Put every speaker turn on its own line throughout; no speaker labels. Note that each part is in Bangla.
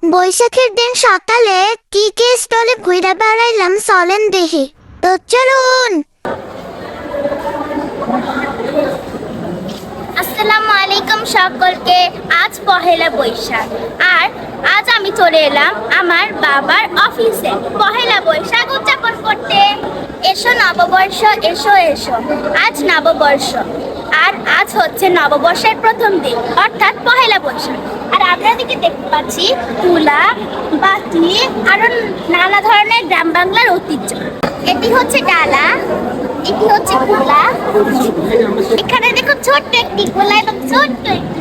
বৈশাখের দিন সকালে কি কি স্টলে ঘুরে বেড়াইলাম চলেন দেখি। তো চলুন।
আসসালামু আলাইকুম সকলকে। আজ পহেলা বৈশাখ, আর আজ আমি চলে এলাম আমার বাবার অফিসে পহেলা বৈশাখ উদযাপন করতে। এসো নববর্ষ, এসো এসো, আজ নববর্ষ। আর আজ হচ্ছে নববর্ষের প্রথম দিন, অর্থাৎ পহেলা বৈশাখ। আর আপনাদেরকে দেখতে পাচ্ছি তুলা, বাতি, আরো নানা ধরনের গ্রাম বাংলার ঐতিহ্য। এটি হচ্ছে ডালা, এটি হচ্ছে কুলা। এখানে দেখো ছোট্ট একটি গোলা এবং ছোট্ট একটি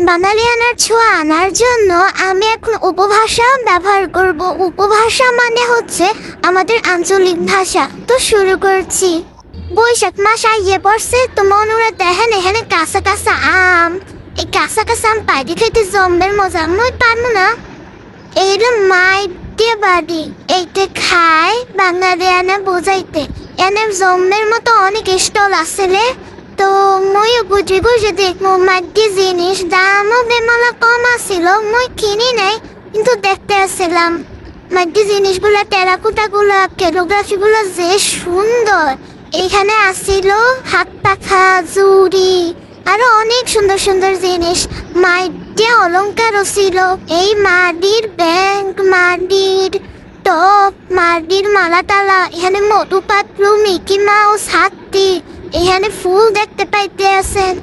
বাঙালিয়ানার ছোঁয়া আনার জন্য আমি এখন উপভাষা ব্যবহার করব। উপভাষা মানে হচ্ছে আমাদের আঞ্চলিক ভাষা। তো শুরু করছি। বৈশাখ মাস আইয়ে পড়ছে, তো মনুরা দেখেন এখানে কাঁচা কাঁচা আম। এই কাঁচা কাঁচা আম পাইতে খাইতে জম্বের মজা, মই পারবো না। এইটা মাইটে বাড়ি, এইটা খায় বাঙালিয়ানা বোঝাইতে। এনে জম্বের মতো অনেক স্টল আসলে, তো মই গুজে গুজে দেখবো মাটি জিনিস, দামও বেমালা কম আসিল। মই কিনি নাই, কিন্তু দেখতে আসছিলাম মাটি জিনিসগুলো, টেরাকুটাগুলো, ক্যালিগ্রাফিগুলো যে সুন্দর। এখানে আসিল হাত পাখা, জুড়ি, আরো অনেক সুন্দর সুন্দর জিনিস। মাটিতে অলঙ্কারও ছিল। এই মাটির ব্যাংক, মাটির টপ, মাটির মালা টালা, এখানে মধু পাতলু, মিকি মাউস, হাতি। এখানে ফুল দেখতে পাইতে আছেন।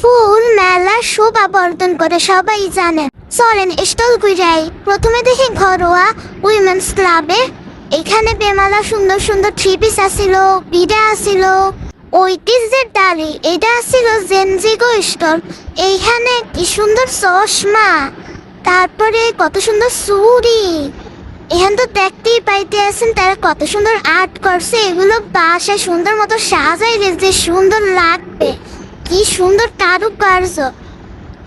ফুল মেলা শোভা বর্ধন করে, সবাই জানেন। চলেন স্টল ঘুরাই। প্রথমে দেখি ঘরোয়া উইমেন্স ক্লাবে। এখানে বেমালা সুন্দর সুন্দর থ্রি পিস আসিল, বিড়া আসিল, ঐতিহ্যের দাড়ি, এটা আসিল জেনজিগো স্টল। এইখানে কি সুন্দর চশমা, তারপরে কত সুন্দর চুড়ি। এখান তো দেখতেই পাইতে আছেন তারা কত সুন্দর আর্ট করছে। এগুলো বাসায় সুন্দর মতো সাজাইলে যে সুন্দর লাগবে, কি সুন্দর কারুকার্য।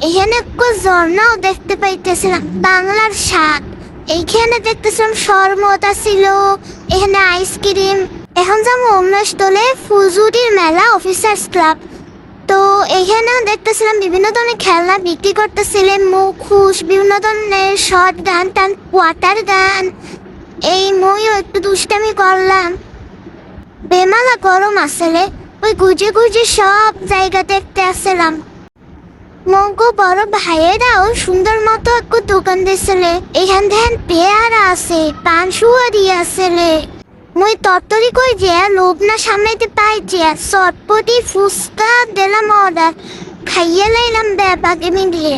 এখানে ঝর্ণাও দেখতে পাইতেছিলাম, বাংলার স্বাদ। এইখানে দেখতেছিলাম শরবত ছিল, এখানে আইসক্রিম। এখন যাবো অন্য স্টলে, ফুলঝুরির মেলা অফিসার্স ক্লাব। তো এইখানেও দেখতেছিলাম বিভিন্ন ধরনের খেলনা বিক্রি করতেছিলেন, মুখোশ, বিভিন্ন ধরনের শর্ট গান টান, ওয়াটার গান। এই মইও একটু দুষ্টামি করলাম। বেমালা গরম আসলে, ওই গুজে গুজে সব জায়গা দেখতে আসছিলাম। মগো বড় ভাইয়েরাও সুন্দর মতো একটু দোকান দিয়েছিলে। এখান থেকে পেয়ারা আছে, পান সুয়ারি আসলে। মই তরতরি কই যে লোভ না সামলাইতে পাই যে চটপটি ফুচকা দিলাম অর্ডার, খাইয়ে লাইলাম ব্যাপাকে মিলিয়ে।